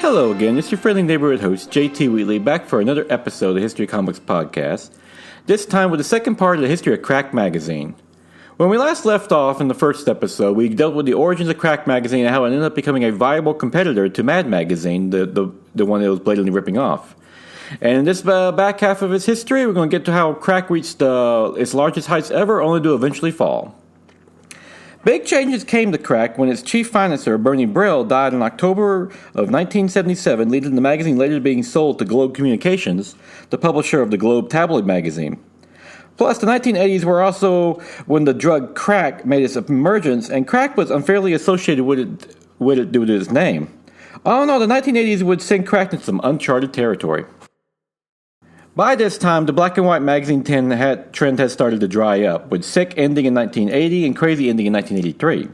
Hello again, it's your friendly neighborhood host, JT Wheatley, back for another episode of the History of Comics podcast, this time with the second part of the history of Crack Magazine. When we last left off in the first episode, we dealt with the origins of Crack Magazine and how it ended up becoming a viable competitor to Mad Magazine, the one that was blatantly ripping off. And in this back half of its history, we're going to get to how Crack reached its largest heights ever, only to eventually fall. Big changes came to Crack when its chief financier, Bernie Brill, died in October of 1977, leading the magazine later being sold to Globe Communications, the publisher of the Globe tabloid magazine. Plus, the 1980s were also when the drug crack made its emergence, and crack was unfairly associated with it due to its name. Oh no, the 1980s would send crack into some uncharted territory. By this time, the black and white magazine trend had started to dry up, with Sick ending in 1980 and Crazy ending in 1983.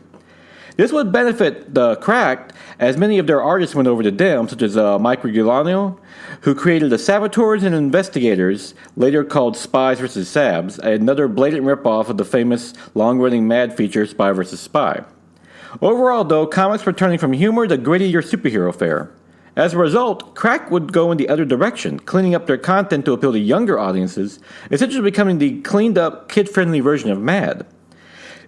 This would benefit the Cracked, as many of their artists went over to them, such as Mike Rigolano, who created the Saboteurs and Investigators, later called Spies vs. Sabs, another blatant ripoff of the famous long-running Mad feature Spy vs. Spy. Overall, though, comics were turning from humor to grittier superhero fare. As a result, Crack would go in the other direction, cleaning up their content to appeal to younger audiences, essentially becoming the cleaned-up, kid-friendly version of Mad.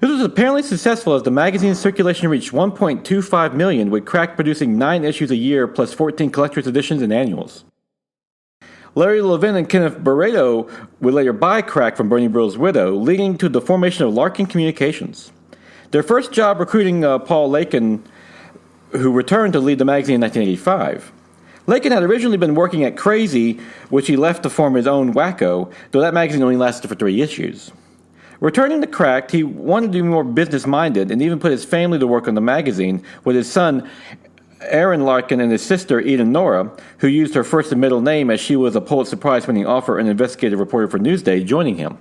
This was apparently successful as the magazine's circulation reached 1.25 million, with Crack producing 9 issues a year plus 14 collector's editions and annuals. Larry Levin and Kenneth Barreto would later buy Crack from Bernie Brill's widow, leading to the formation of Larkin Communications. Their first job recruiting Paul Lakin, who returned to lead the magazine in 1985. Lakin had originally been working at Crazy, which he left to form his own Wacko, though that magazine only lasted for 3 issues. Returning to Cracked, he wanted to be more business-minded and even put his family to work on the magazine, with his son Aaron Larkin and his sister Eden Nora, who used her first and middle name as she was a Pulitzer Prize-winning author and investigative reporter for Newsday, joining him.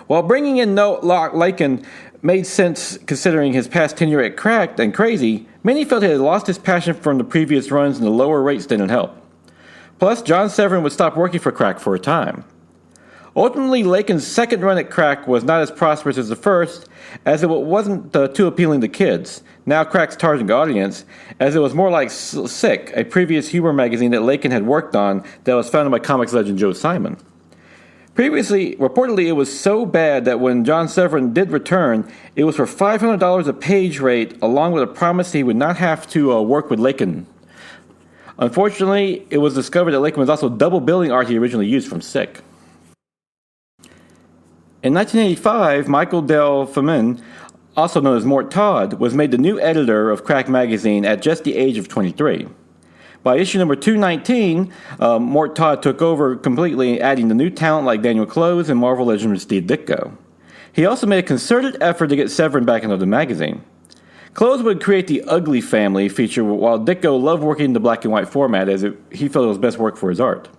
While bringing in Lakin made sense considering his past tenure at Cracked and Crazy, many felt he had lost his passion from the previous runs and the lower rates didn't help. Plus, John Severin would stop working for Crack for a time. Ultimately, Lakin's second run at Crack was not as prosperous as the first, as it wasn't too appealing to kids, now Crack's target audience, as it was more like Sick, a previous humor magazine that Lakin had worked on that was founded by comics legend Joe Simon. Previously, reportedly, it was so bad that when John Severin did return, it was for $500 a page rate, along with a promise he would not have to work with Lakin. Unfortunately, it was discovered that Lakin was also double billing art he originally used from Sick. In 1985, Michael Del Femin, also known as Mort Todd, was made the new editor of Crack Magazine at just the age of 23. By issue number 219, Mort Todd took over completely, adding the new talent like Daniel Clowes and Marvel legend Steve Ditko. He also made a concerted effort to get Severin back into the magazine. Clowes would create the Ugly Family feature, while Ditko loved working in the black and white format as he felt it was best work for his art.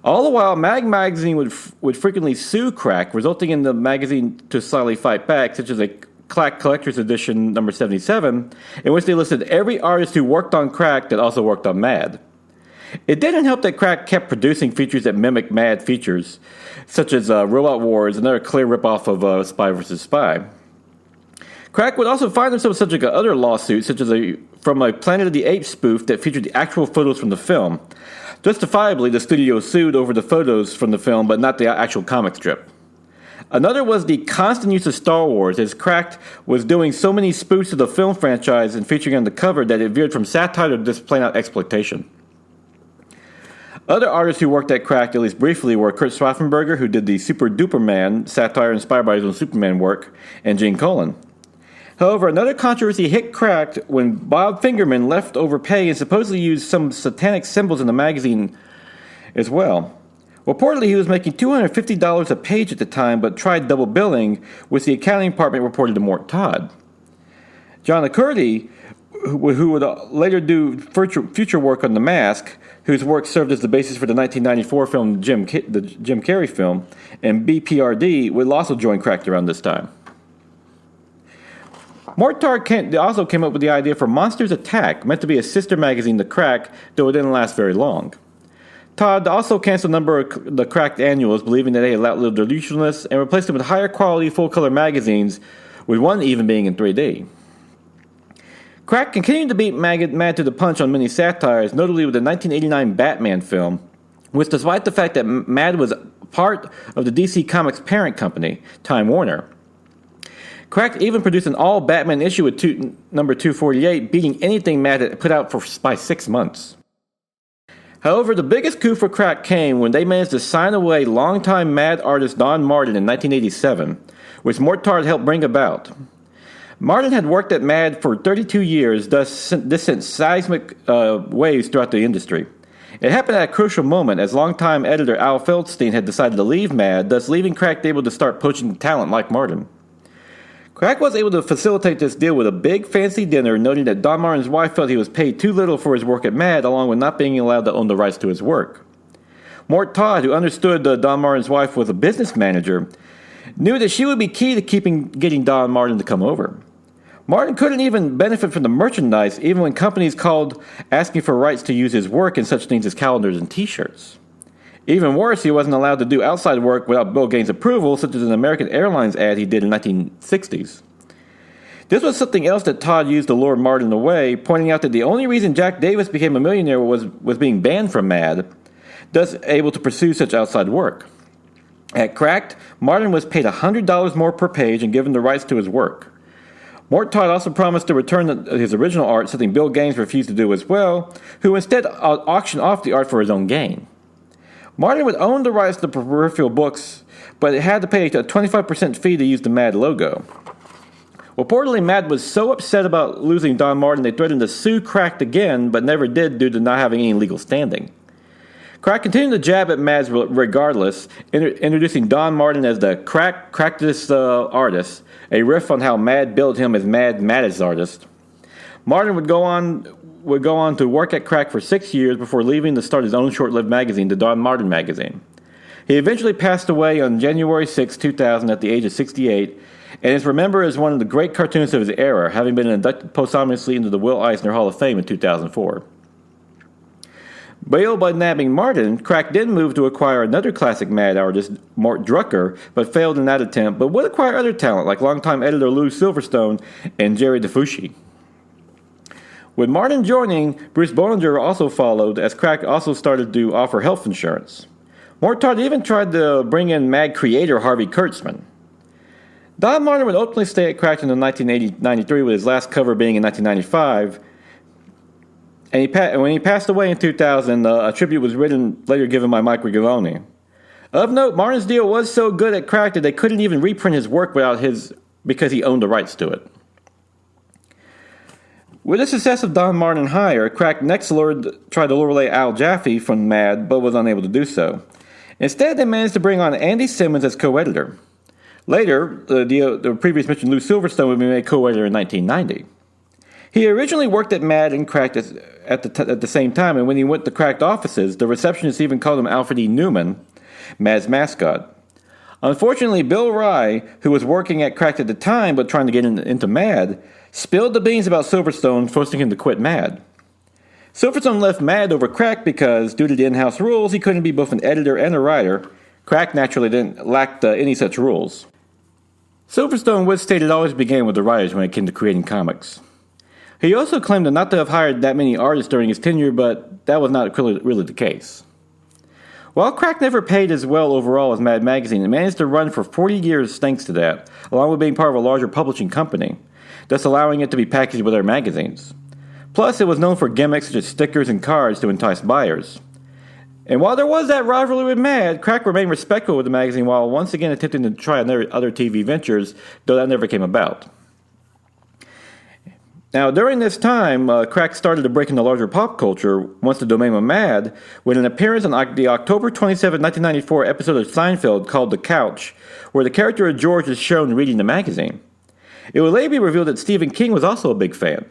All the while, Mad Magazine would frequently sue Crack, resulting in the magazine to slightly fight back, such as a Crack Collector's Edition number 77, in which they listed every artist who worked on Crack that also worked on Mad. It didn't help that Crack kept producing features that mimicked Mad features, such as Robot Wars, another clear ripoff of Spy vs. Spy. Crack would also find themselves subject to other lawsuits, such as from a Planet of the Apes spoof that featured the actual photos from the film. Justifiably, the studio sued over the photos from the film, but not the actual comic strip. Another was the constant use of Star Wars, as Cracked was doing so many spoofs of the film franchise and featuring on the cover that it veered from satire to just plain-out exploitation. Other artists who worked at Cracked, at least briefly, were Kurt Swaffenberger, who did the Super Duper Man, satire inspired by his own Superman work, and Gene Colan. However, another controversy hit Cracked when Bob Fingerman left over pay and supposedly used some satanic symbols in the magazine as well. Reportedly, he was making $250 a page at the time, but tried double billing, which the accounting department reported to Mort Todd. John Acurdy, who would later do future work on The Mask, whose work served as the basis for the 1994 film, the Jim Carrey film, and BPRD, would also join Cracked around this time. Mort Todd also came up with the idea for Monsters Attack, meant to be a sister magazine to Crack, though it didn't last very long. Todd also canceled a number of the Cracked annuals, believing that they had outlived their usefulness, and replaced them with higher quality full-color magazines, with one even being in 3D. Crack continued to beat Mad to the punch on many satires, notably with the 1989 Batman film, which, despite the fact that Mad was part of the DC Comics parent company, Time Warner, Crack even produced an all-Batman issue with number 248, beating anything Mad had put out by 6 months. However, the biggest coup for Crack came when they managed to sign away longtime Mad artist Don Martin in 1987, which Mortard helped bring about. Martin had worked at Mad for 32 years, thus this sent seismic waves throughout the industry. It happened at a crucial moment, as longtime editor Al Feldstein had decided to leave Mad, thus leaving Crack able to start poaching talent like Martin. Crack was able to facilitate this deal with a big fancy dinner, noting that Don Martin's wife felt he was paid too little for his work at Mad, along with not being allowed to own the rights to his work. Mort Todd, who understood Don Martin's wife was a business manager, knew that she would be key to getting Don Martin to come over. Martin couldn't even benefit from the merchandise, even when companies called asking for rights to use his work in such things as calendars and t-shirts. Even worse, he wasn't allowed to do outside work without Bill Gaines' approval, such as an American Airlines ad he did in the 1960s. This was something else that Todd used to lure Martin away, pointing out that the only reason Jack Davis became a millionaire was being banned from Mad, thus able to pursue such outside work. At Cracked, Martin was paid $100 more per page and given the rights to his work. Mort Todd also promised to return his original art, something Bill Gaines refused to do as well, who instead auctioned off the art for his own gain. Martin would own the rights to the peripheral books, but it had to pay a 25% fee to use the Mad logo. Reportedly, Mad was so upset about losing Don Martin they threatened to sue Cracked again, but never did due to not having any legal standing. Crack continued to jab at Mads regardless, introducing Don Martin as the Crackedest artist, a riff on how Mad billed him as Maddest artist. Martin would go on to work at Crack for 6 years before leaving to start his own short-lived magazine, the Don Martin magazine. He eventually passed away on January 6, 2000 at the age of 68, and is remembered as one of the great cartoonists of his era, having been inducted posthumously into the Will Eisner Hall of Fame in 2004. Bailed by nabbing Martin, Crack then moved to acquire another classic Mad artist, Mort Drucker, but failed in that attempt, but would acquire other talent like longtime editor Lou Silverstone and Jerry DeFucci. With Martin joining, Bruce Bollinger also followed, as Crack also started to offer health insurance. Mortard even tried to bring in Mad creator Harvey Kurtzman. Don Martin would ultimately stay at Crack until 1993, with his last cover being in 1995. And when he passed away in 2000, a tribute was later given by Mike Rigoloni. Of note, Martin's deal was so good at Crack that they couldn't even reprint his work because he owned the rights to it. With the success of Don Martin hire, Crack next tried to lure Al Jaffe from Mad, but was unable to do so. Instead, they managed to bring on Andy Simmons as co-editor. Later, the previous mentioned Lou Silverstone would be made co-editor in 1990. He originally worked at Mad and Cracked at the same time, and when he went to Cracked offices, the receptionist even called him Alfred E. Newman, Mad's mascot. Unfortunately, Bill Rye, who was working at Cracked at the time but trying to get into Mad, spilled the beans about Silverstone, forcing him to quit Mad. Silverstone left Mad over Cracked because, due to the in-house rules, he couldn't be both an editor and a writer. Cracked naturally didn't lack any such rules. Silverstone would state it always began with the writers when it came to creating comics. He also claimed not to have hired that many artists during his tenure, but that was not really the case. While Crack never paid as well overall as Mad Magazine, it managed to run for 40 years thanks to that, along with being part of a larger publishing company, thus allowing it to be packaged with other magazines. Plus, it was known for gimmicks such as stickers and cards to entice buyers. And while there was that rivalry with Mad, Crack remained respectful with the magazine while once again attempting to try other TV ventures, though that never came about. Now, during this time, Crack started to break into larger pop culture once the domain went Mad, with an appearance on the October 27, 1994 episode of Seinfeld called The Couch, where the character of George is shown reading the magazine. It would later be revealed that Stephen King was also a big fan.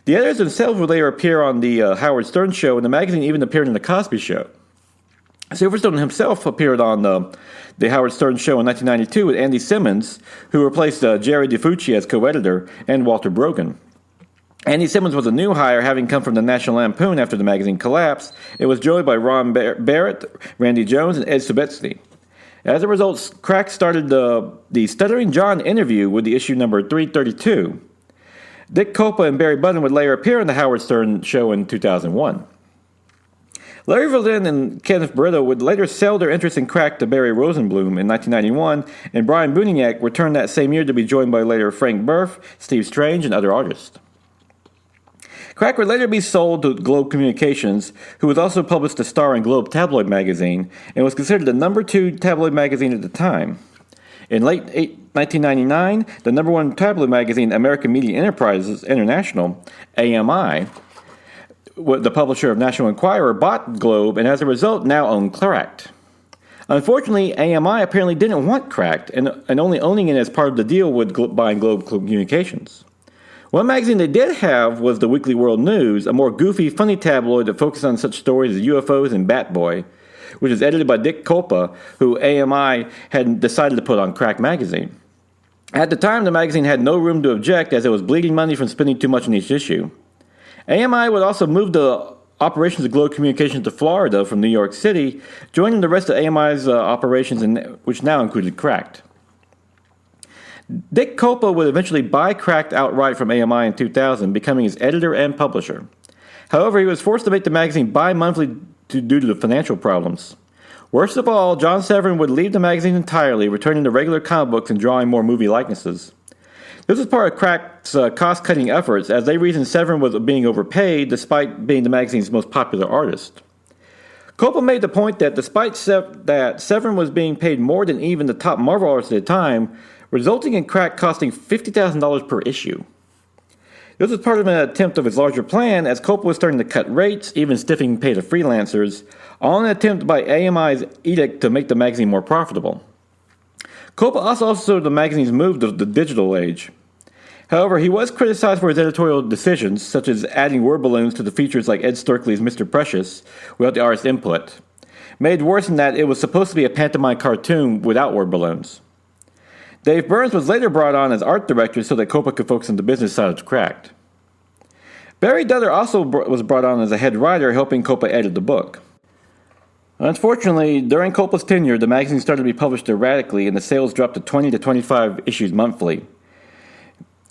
The editors themselves would later appear on the Howard Stern Show, and the magazine even appeared in The Cosby Show. Silverstone himself appeared on the Howard Stern Show in 1992 with Andy Simmons, who replaced Jerry DeFucci as co-editor, and Walter Brogan. Andy Simmons was a new hire, having come from the National Lampoon after the magazine collapsed. It was joined by Ron Barrett, Randy Jones, and Ed Subetsky. As a result, Crack started the Stuttering John interview with the issue number 332. Dick Copa and Barry Budden would later appear on The Howard Stern Show in 2001. Larry Verlin and Kenneth Barreto would later sell their interest in crack to Barry Rosenblum in 1991, and Brian Bunyak returned that same year to be joined by later Frank Burf, Steve Strange, and other artists. Crack would later be sold to Globe Communications, who was also published a star in Globe tabloid magazine, and was considered the number 2 tabloid magazine at the time. In late 1999, the number 1 tabloid magazine, American Media Enterprises International, AMI, the publisher of National Enquirer, bought Globe and as a result now owned Cracked. Unfortunately, AMI apparently didn't want Cracked and only owning it as part of the deal with buying Globe Communications. One magazine they did have was the Weekly World News, a more goofy, funny tabloid that focused on such stories as UFOs and Bat Boy, which is edited by Dick Copa, who AMI had decided to put on Crack magazine. At the time, the magazine had no room to object as it was bleeding money from spending too much on each issue. AMI would also move the operations of Globe Communications to Florida from New York City, joining the rest of AMI's operations, which now included Cracked. Dick Copa would eventually buy Cracked outright from AMI in 2000, becoming its editor and publisher. However, he was forced to make the magazine bi-monthly due to the financial problems. Worst of all, John Severin would leave the magazine entirely, returning to regular comic books and drawing more movie likenesses. This was part of Crack's cost-cutting efforts, as they reasoned Severin was being overpaid despite being the magazine's most popular artist. Copa made the point that despite that Severin was being paid more than even the top Marvel artists at the time, resulting in Crack costing $50,000 per issue. This was part of an attempt of his larger plan, as Copa was starting to cut rates, even stiffing pay to freelancers, all in an attempt by AMI's edict to make the magazine more profitable. Copa also saw the magazine's move to the digital age. However, he was criticized for his editorial decisions, such as adding word balloons to the features like Ed Sturkley's Mr. Precious, without the artist's input. Made worse in that it was supposed to be a pantomime cartoon without word balloons. Dave Burns was later brought on as art director so that Copa could focus on the business side of Cracked. Barry Dudler also was brought on as a head writer, helping Copa edit the book. Unfortunately, during Copa's tenure, the magazine started to be published erratically and the sales dropped to 20 to 25 issues monthly,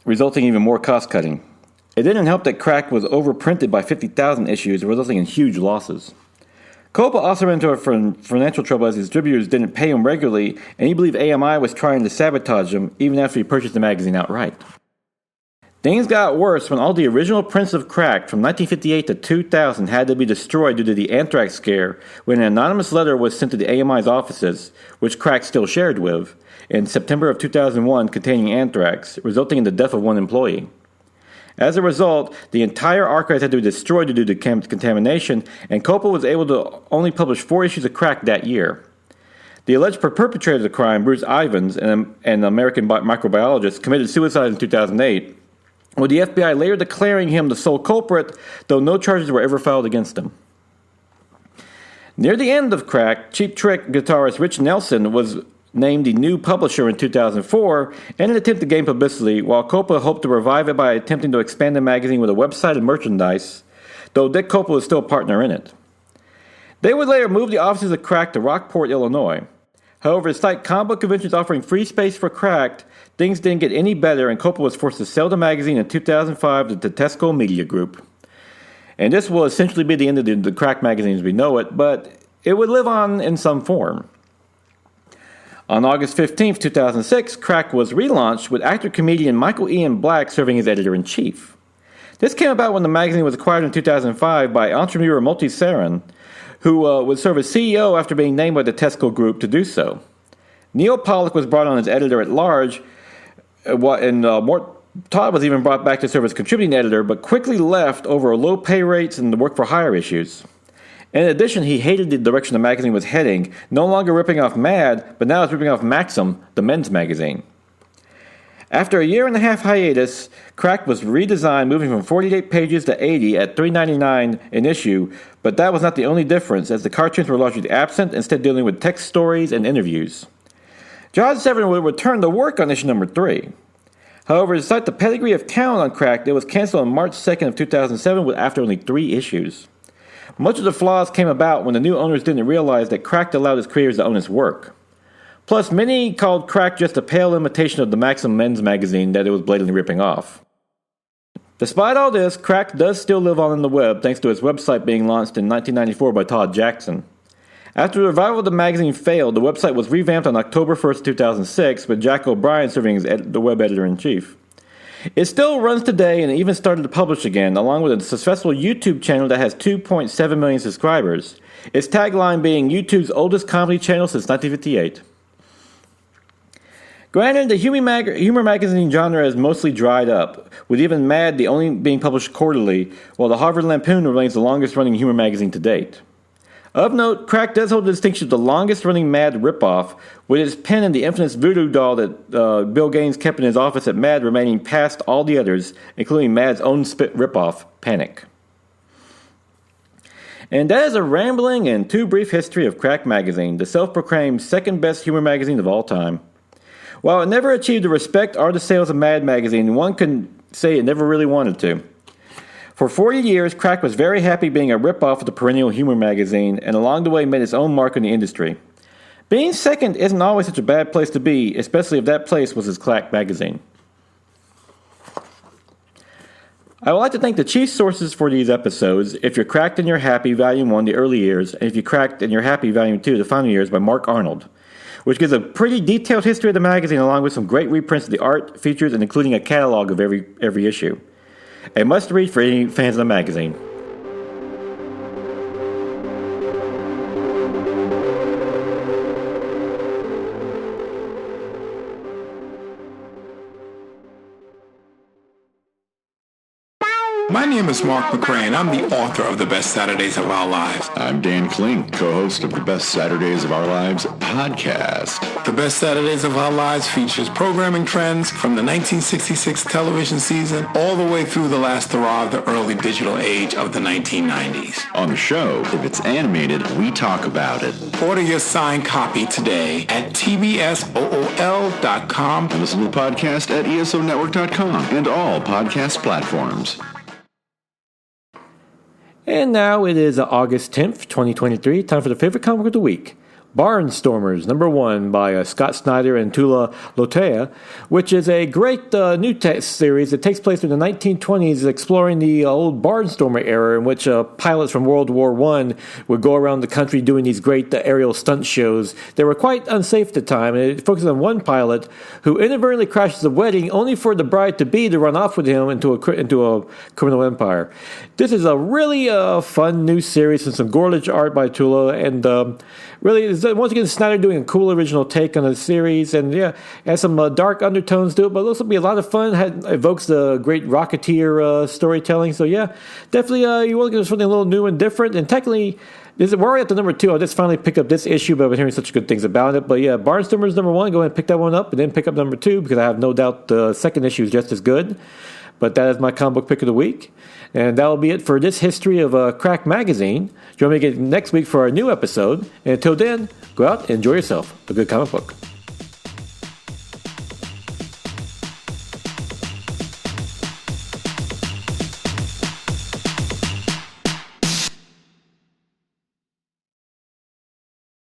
resulting in even more cost-cutting. It didn't help that Crack was overprinted by 50,000 issues, resulting in huge losses. Copa also ran into financial trouble as his distributors didn't pay him regularly, and he believed AMI was trying to sabotage him even after he purchased the magazine outright. Things got worse when all the original prints of Crack from 1958 to 2000 had to be destroyed due to the anthrax scare when an anonymous letter was sent to the AMI's offices, which Crack still shared with, in September of 2001 containing anthrax, resulting in the death of one employee. As a result, the entire archives had to be destroyed due to contamination, and Copa was able to only publish 4 issues of Crack that year. The alleged perpetrator of the crime, Bruce Ivins, an American microbiologist, committed suicide in 2008, with the FBI later declaring him the sole culprit, though no charges were ever filed against him. Near the end of Crack, Cheap Trick guitarist Rich Nelson was named the new publisher in 2004 in an attempt to gain publicity, while Copa hoped to revive it by attempting to expand the magazine with a website and merchandise, though Dick Copa was still a partner in it. They would later move the offices of Crack to Rockport, Illinois. However, despite comic book conventions offering free space for Cracked, things didn't get any better, and Copa was forced to sell the magazine in 2005 to the Tesco Media Group. And this will essentially be the end of the Crack magazine as we know it, but it would live on in some form. On August 15, 2006, Crack was relaunched with actor-comedian Michael Ian Black serving as editor-in-chief. This came about when the magazine was acquired in 2005 by entrepreneur Multi Saran, who would serve as CEO after being named by the Tesco Group to do so. Neil Pollack was brought on as editor-at-large, and Mort Todd was even brought back to serve as contributing editor, but quickly left over low pay rates and the work-for-hire issues. In addition, he hated the direction the magazine was heading, no longer ripping off Mad, but now it's ripping off Maxim, the men's magazine. After a year-and-a-half hiatus, Crack was redesigned, moving from 48 pages to 80 at $3.99 an issue, but that was not the only difference, as the cartoons were largely absent, instead dealing with text stories and interviews. John Severin would return to work on issue number 3. However, despite the pedigree of talent on Crack, it was canceled on March 2nd of 2007 after only 3 issues. Much of the flaws came about when the new owners didn't realize that Crack allowed its creators to own its work. Plus, many called Crack just a pale imitation of the Maxim men's magazine that it was blatantly ripping off. Despite all this, Crack does still live on in the web thanks to its website being launched in 1994 by Todd Jackson. After the revival of the magazine failed, the website was revamped on October 1st, 2006, with Jack O'Brien serving as the web editor-in-chief. It still runs today and even started to publish again, along with a successful YouTube channel that has 2.7 million subscribers. Its tagline being YouTube's oldest comedy channel since 1958. Granted, the humor magazine genre has mostly dried up, with even Mad only being published quarterly, while the Harvard Lampoon remains the longest-running humor magazine to date. Of note, Crack does hold the distinction of the longest-running Mad ripoff, with its pen and the infamous voodoo doll that Bill Gaines kept in his office at Mad remaining past all the others, including Mad's own spit ripoff, Panic. And that is a rambling and too brief history of Crack Magazine, the self-proclaimed second-best humor magazine of all time. While it never achieved the respect or the sales of Mad Magazine, one can say it never really wanted to. For 40 years, Crack was very happy being a ripoff of the perennial humor magazine, and along the way made its own mark in the industry. Being second isn't always such a bad place to be, especially if that place was his Crack Magazine. I would like to thank the chief sources for these episodes, If You're Cracked and You're Happy, Volume 1, The Early Years, and If You Cracked and You're Happy, Volume 2, The Final Years by Mark Arnold, which gives a pretty detailed history of the magazine along with some great reprints of the art, features, and including a catalog of every issue. A must-read for any fans of the magazine. My name is Mark McCrae, I'm the author of The Best Saturdays of Our Lives. I'm Dan Klink, co-host of the Best Saturdays of Our Lives podcast. The Best Saturdays of Our Lives features programming trends from the 1966 television season all the way through the last hurrah of the early digital age of the 1990s. On the show, if it's animated, we talk about it. Order your signed copy today at tbsool.com. And listen to the podcast at esonetwork.com and all podcast platforms. And now it is August 10th, 2023. Time for the favorite comic of the week. Barnstormers, number 1 by Scott Snyder and Tula Lotea, which is a great new series that takes place in the 1920s, exploring the old Barnstormer era in which pilots from World War I would go around the country doing these great aerial stunt shows. They were quite unsafe at the time, and it focuses on one pilot who inadvertently crashes a wedding only for the bride-to-be to run off with him into a criminal empire. This is a really fun new series and some gorgeous art by Tula, and really, once again, Snyder doing a cool original take on the series, and yeah, has some dark undertones to it, but it'll also be a lot of fun. Evokes the great Rocketeer storytelling, so yeah, definitely you want to get something a little new and different. And technically, we're already at the number 2. I just finally picked up this issue, but I've been hearing such good things about it. But yeah, Barnstormers number 1. Go ahead and pick that one up, and then pick up number 2 because I have no doubt the second issue is just as good. But that is my comic book pick of the week. And that will be it for this history of Crack Magazine. Join me again next week for our new episode. And until then, go out and enjoy yourself. A good comic book.